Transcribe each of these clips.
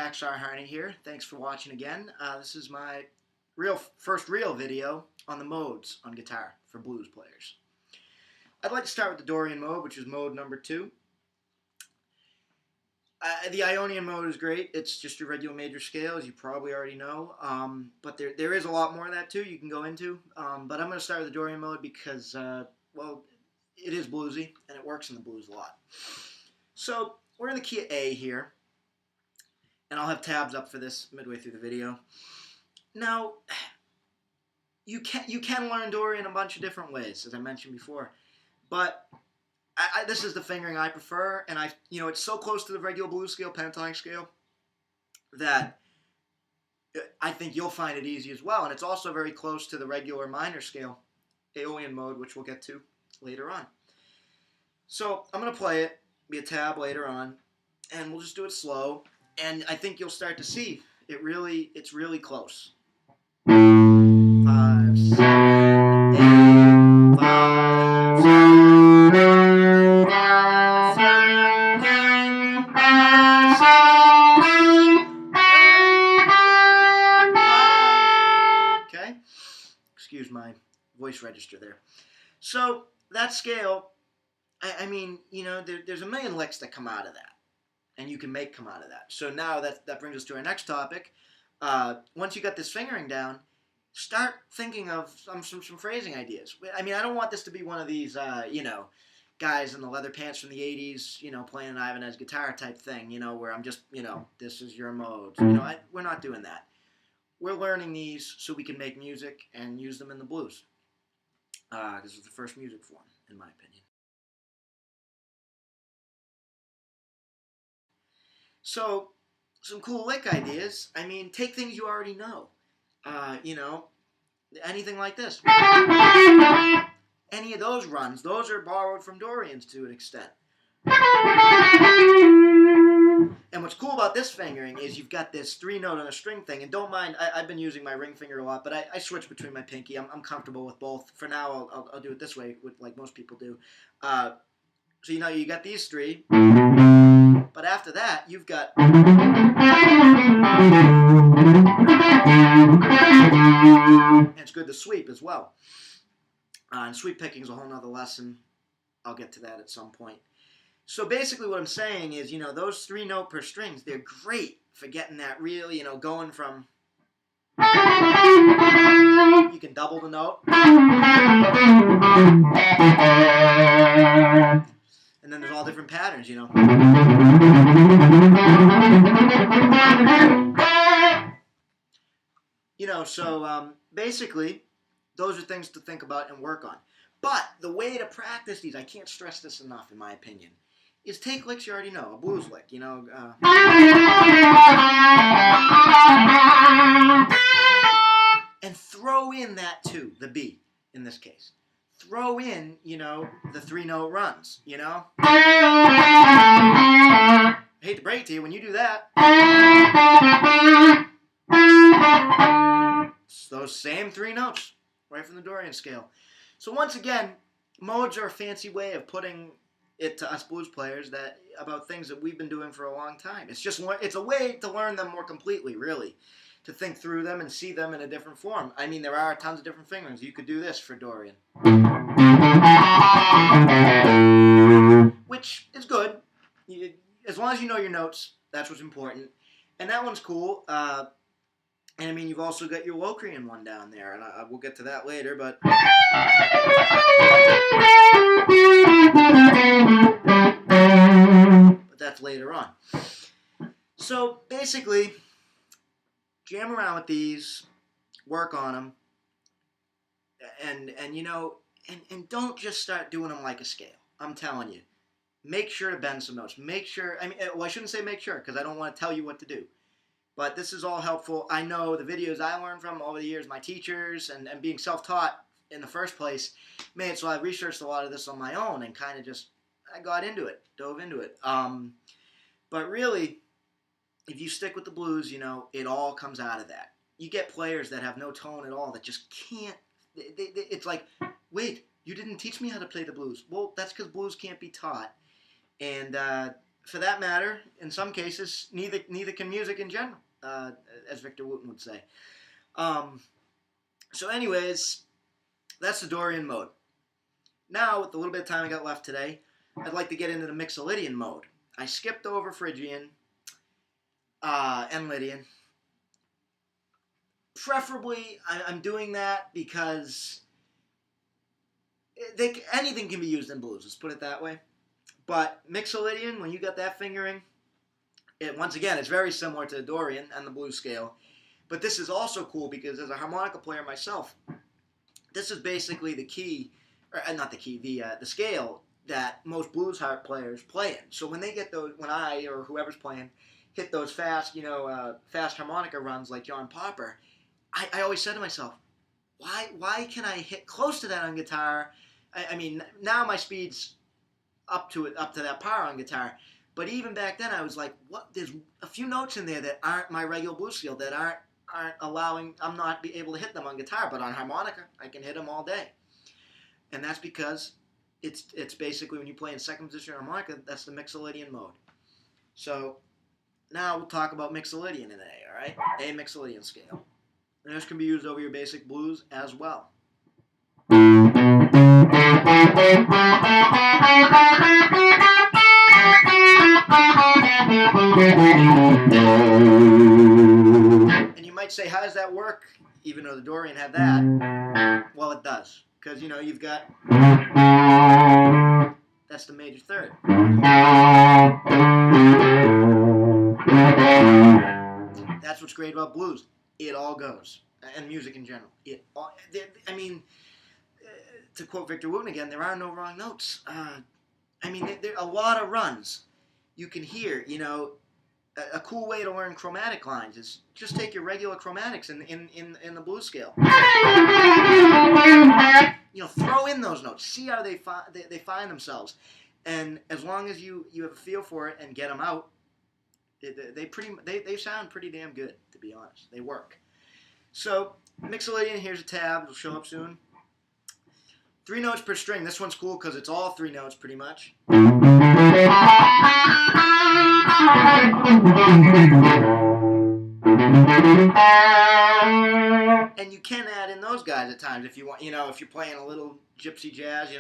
Hacksaw Harney here. Thanks for watching again. This is my first real video on the modes on guitar for blues players. I'd like to start with the Dorian mode, which is mode number 2. The Ionian mode is great. It's just your regular major scale, as you probably already know. But there is a lot more of that too you can go into. But I'm going to start with the Dorian mode because, well, it is bluesy and it works in the blues a lot. So we're in the key of A here. And I'll have tabs up for this midway through the video. Now, you can learn Dorian a bunch of different ways, as I mentioned before. But this is the fingering I prefer, and it's so close to the regular blues scale, pentatonic scale, that I think you'll find it easy as well. And it's also very close to the regular minor scale, Aeolian mode, which we'll get to later on. So I'm going to play it, be a tab later on, and we'll just do it slow. And I think you'll start to see it's really close. 5, 7, 8, 5, 7, 8, 5. Okay? Excuse my voice register there. So that scale, I mean, there's a million licks that come out of that. And you can come out of that. So now that brings us to our next topic. Once you got this fingering down, start thinking of some phrasing ideas. I mean, I don't want this to be one of these, guys in the leather pants from the 80s, playing an Ibanez guitar type thing, where I'm just, this is your mode. We're not doing that. We're learning these so we can make music and use them in the blues. This is the first music form, in my opinion. So, some cool lick ideas. I mean, take things you already know. Anything like this. Any of those runs, those are borrowed from Dorian's to an extent. And what's cool about this fingering is you've got this 3-note on a string thing. And don't mind, I've been using my ring finger a lot, but I switch between my pinky. I'm comfortable with both. For now, I'll do it this way, like most people do. So, you got these 3. But after that, you've got... And it's good to sweep as well. And sweep picking is a whole nother lesson. I'll get to that at some point. So basically what I'm saying is, those 3-note per strings, they're great for getting that real, going from... You can double the note. And then there's all different patterns, So basically, those are things to think about and work on. But the way to practice these, I can't stress this enough, in my opinion, is take licks you already know, a blues lick, and throw in that too, the B, in this case. Throw in, the 3-note runs, I hate to break it to you, when you do that, it's those same 3 notes, right from the Dorian scale. So once again, modes are a fancy way of putting it to us blues players about things that we've been doing for a long time. It's a way to learn them more completely, really. To think through them and see them in a different form. I mean, there are tons of different fingerings. You could do this for Dorian. Which is good. As long as you know your notes, that's what's important. And that one's cool. And I mean, you've also got your Locrian one down there, and we'll get to that later, but that's later on. So basically, jam around with these, work on them, and you know, and don't just start doing them like a scale. I'm telling you, make sure to bend some notes. Make sure. I mean, well, I shouldn't say make sure because I don't want to tell you what to do. But this is all helpful. I know the videos I learned from over the years, my teachers, and being self-taught in the first place, made it so I researched a lot of this on my own and kind of just, I got into it, dove into it. But really, if you stick with the blues, you know, it all comes out of that. You get players that have no tone at all that just can't, it's like, wait, you didn't teach me how to play the blues. Well, that's because blues can't be taught. And for that matter, in some cases, neither can music in general. As Victor Wooten would say. So anyways, that's the Dorian mode. Now, with the little bit of time I got left today, I'd like to get into the Mixolydian mode. I skipped over Phrygian and Lydian. Preferably, I'm doing that because anything can be used in blues, let's put it that way. But Mixolydian, when you got that fingering, once again, it's very similar to the Dorian and the blues scale. But this is also cool because as a harmonica player myself, this is basically the key, or not the key, the scale that most blues harp players play in. So when they get those, when I or whoever's playing hit those fast, fast harmonica runs like John Popper, I always said to myself, why can I hit close to that on guitar? I mean, now my speed's up to that power on guitar. But even back then, I was like, "What? There's a few notes in there that aren't my regular blues scale, that aren't allowing. I'm not be able to hit them on guitar, but on harmonica, I can hit them all day." And that's because it's basically when you play in second position harmonica, that's the Mixolydian mode. So now we'll talk about Mixolydian in A. All right, A Mixolydian scale. And this can be used over your basic blues as well. And you might say, how does that work? Even though the Dorian had that. Well, it does. Because, you've got... That's the major third. That's what's great about blues. It all goes. And music in general. To quote Victor Wooten again, there are no wrong notes. There are a lot of runs you can hear. A cool way to learn chromatic lines is just take your regular chromatics in the blues scale. Throw in those notes. See how they find themselves. And as long as you have a feel for it and get them out, they sound pretty damn good, to be honest. They work. So, Mixolydian, here's a tab. It'll show up soon. 3 notes per string. This one's cool because it's all 3 notes pretty much. And you can add in those guys at times if you want, if you're playing a little gypsy jazz,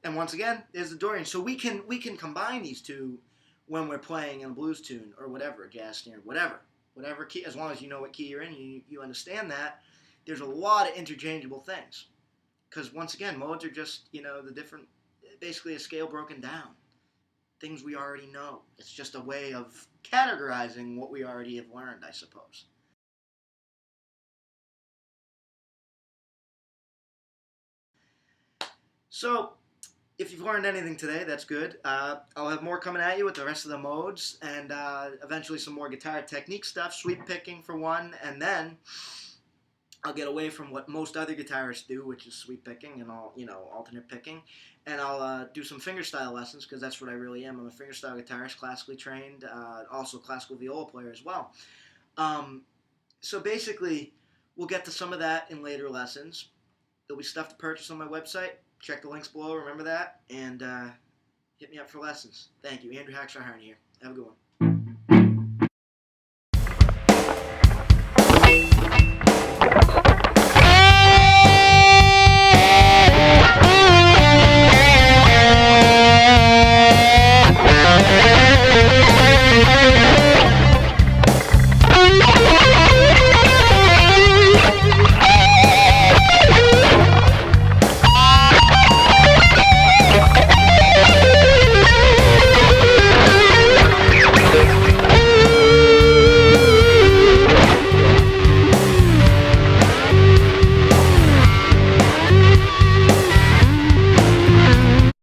And once again, there's the Dorian. So we can combine these two when we're playing in a blues tune or whatever, a jazz standard, whatever key, as long as you know what key you're in, you understand that. There's a lot of interchangeable things. Because once again, modes are just, the different, basically a scale broken down. Things we already know. It's just a way of categorizing what we already have learned, I suppose. So, if you've learned anything today, that's good. I'll have more coming at you with the rest of the modes, and eventually some more guitar technique stuff, sweep picking for one, and then I'll get away from what most other guitarists do, which is sweep picking and alternate picking, and I'll do some fingerstyle lessons, because that's what I really am. I'm a fingerstyle guitarist, classically trained, also classical viola player as well. So basically, we'll get to some of that in later lessons. There'll be stuff to purchase on my website. Check the links below, remember that, and hit me up for lessons. Thank you. Andrew Hacksaw Harney here. Have a good one.